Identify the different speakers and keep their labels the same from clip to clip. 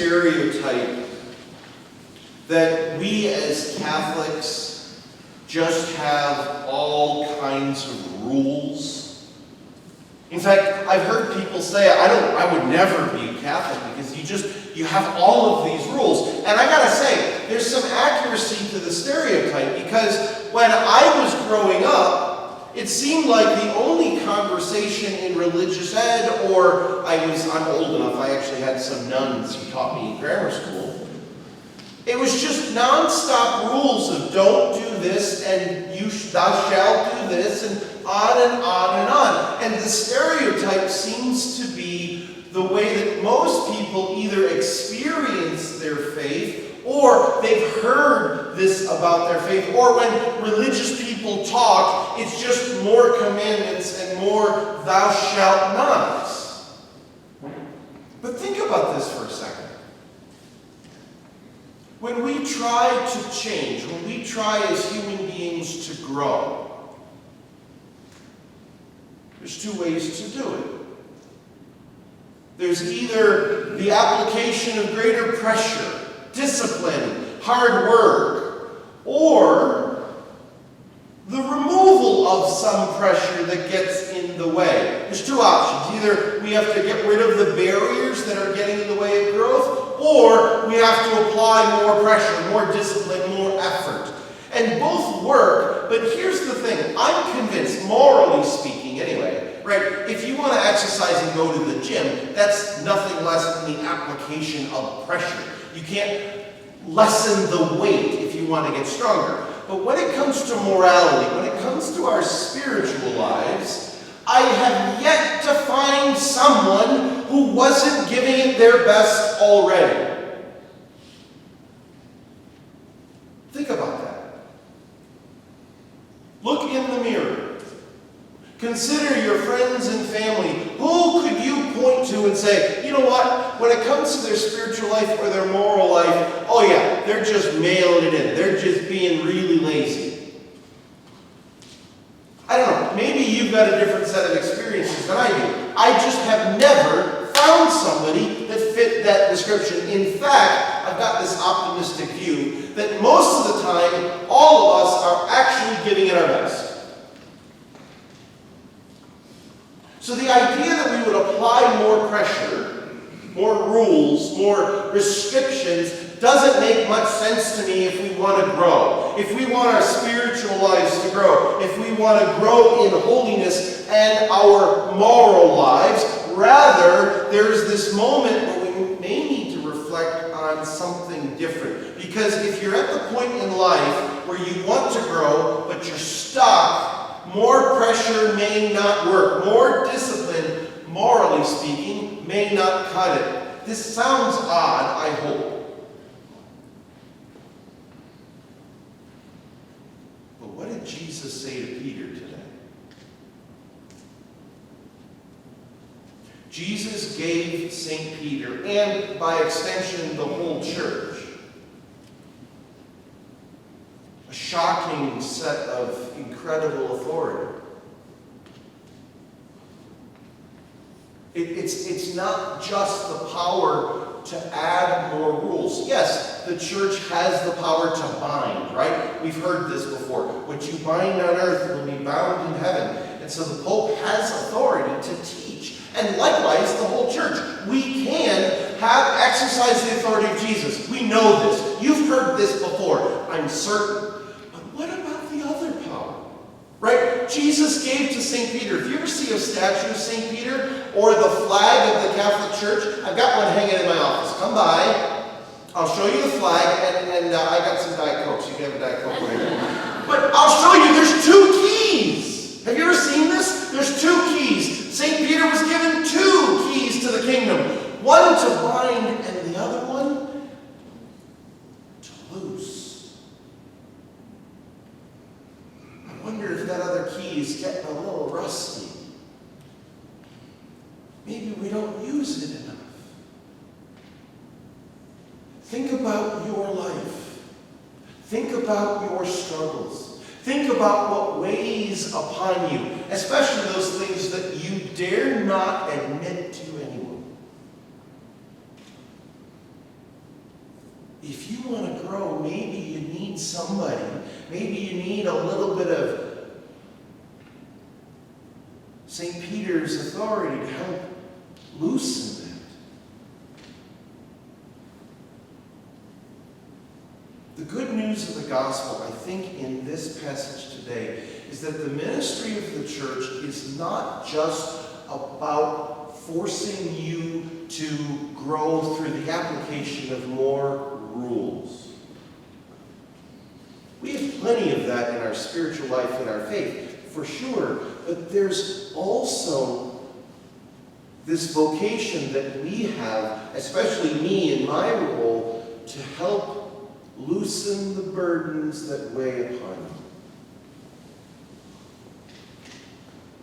Speaker 1: stereotype that we as Catholics just have all kinds of rules. In fact, I've heard people say, I would never be a Catholic because you have all of these rules. And I gotta say, there's some accuracy to the stereotype, because when I was growing up, it seemed like the only conversation in religious ed, or I'm old enough, I actually had some nuns who taught me in grammar school. It was just non-stop rules of don't do this, and thou shalt do this, and on and on and on. And the stereotype seems to be the way that most people either experience their faith, or they've heard this about their faith, or when religious people talk, it's just more commandments and more thou shalt nots. But think about this for a second. When we try to change, when we try as human beings to grow, there's two ways to do it. There's either the application of greater pressure, discipline, hard work, or the removal of some pressure that gets in the way. There's two options. Either we have to get rid of the barriers that are getting in the way of growth, or we have to apply more pressure, more discipline, more effort. And both work, but here's the thing. I'm convinced, morally speaking anyway, right, if you want to exercise and go to the gym, that's nothing less than the application of pressure. You can't lessen the weight if you want to get stronger. But when it comes to morality, when it comes to our spiritual lives, I have yet to find someone who wasn't giving it their best already. Think about that. Look in the mirror. Consider your friends and family. Who could you point to and say, you know what, when it comes to their spiritual life or their moral life, oh yeah, they're just mailing it in. They're just being really lazy. I don't know, maybe you've got a different set of experiences than I do. I just have never found somebody that fit that description. In fact, I've got this optimistic view that most of the time, all of us are actually giving it our best. So the idea that we would apply more pressure, more rules, more restrictions, doesn't make much sense to me if we want to grow. If we want our spiritual lives to grow. If we want to grow in holiness and our moral lives. Rather, there's this moment where we may need to reflect on something different. Because if you're at the point in life where you want to grow, but you're stuck, more pressure may not work. More discipline, morally speaking, may not cut it. This sounds odd, I hope. But what did Jesus say to Peter today? Jesus gave St. Peter, and by extension the whole church, a shocking set of incredible authority. It's not just the power to add more rules. Yes, the church has the power to bind, right? We've heard this before. What you bind on earth will be bound in heaven. And so the Pope has authority to teach. And likewise, the whole church. We can exercise the authority of Jesus. We know this. You've heard this before, I'm certain. But what about the other power? Right? Jesus gave to St. Peter. If you ever see a statue of St. Peter or the flag of the Catholic Church, I've got one hanging in my office. Come by. I'll show you the flag, and I got some Diet Coke, so you can have a Diet Coke later. But I'll show you, there's two keys. Have you ever seen this? There's two keys. St. Peter was given two keys to the kingdom. One to bind and the other one to loose. I wonder if that other key is getting a little rusty. Maybe we don't use it enough. Think about your life. Think about your struggles. Think about what weighs upon you, especially those things that you dare not admit to anyone. if you want to grow, maybe you need somebody. Maybe you need a little bit of St. Peter's authority to help loosen that. The good news of the gospel, I think, in this passage today is that the ministry of the church is not just about forcing you to grow through the application of more rules. We have plenty of that in our spiritual life and our faith, for sure, but there's also this vocation that we have, especially me in my role, to help loosen the burdens that weigh upon you.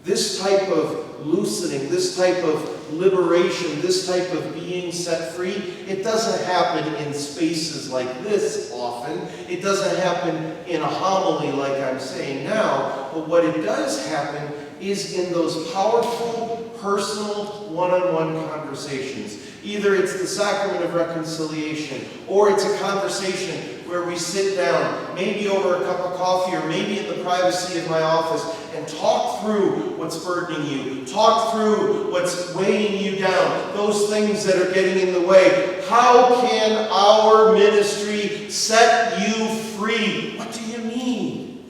Speaker 1: This type of loosening, this type of liberation, this type of being set free, it doesn't happen in spaces like this often. It doesn't happen in a homily like I'm saying now. But what it does happen is in those powerful, personal, one-on-one conversations. Either it's the sacrament of reconciliation, or it's a conversation where we sit down, maybe over a cup of coffee, or maybe in the privacy of my office, and talk through what's burdening you, talk through what's weighing you down, those things that are getting in the way. How can our ministry set you free? What do you mean?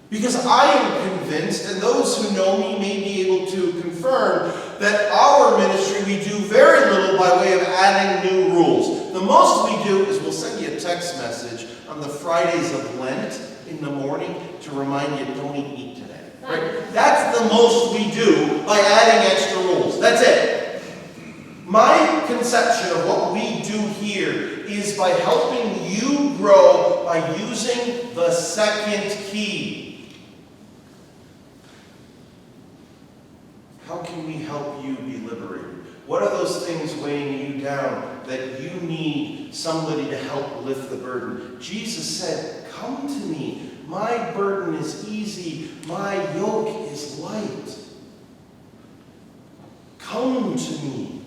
Speaker 1: Because I am convinced, and those who know me may be able to confirm, that our ministry, we do very little by way of adding new rules. The most we do is we'll send you a text message on the Fridays of Lent in the morning to remind you, don't eat meat today. Right? That's the most we do by adding extra rules. That's it. My conception of what we do here is by helping you grow by using the second key. How can we help you be liberated? What are those things weighing you down that you need somebody to help lift the burden? Jesus said, come to me. My burden is easy. My yoke is light. Come to me.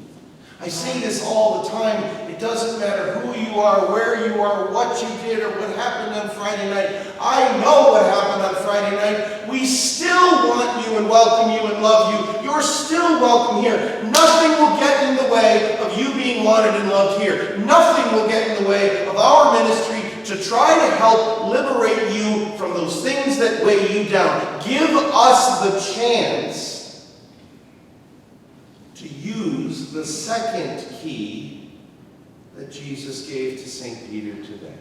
Speaker 1: I say this all the time. It doesn't matter who you are, where you are, what you did, or what happened on Friday night. I know what happened on Friday night. We still want you and welcome you and love you. You're still welcome here. Nothing will get in the way of you being wanted and loved here. Nothing will get in the way of our ministry to try to help liberate you from those things that weigh you down. Give us the chance to use the second key that Jesus gave to St. Peter today.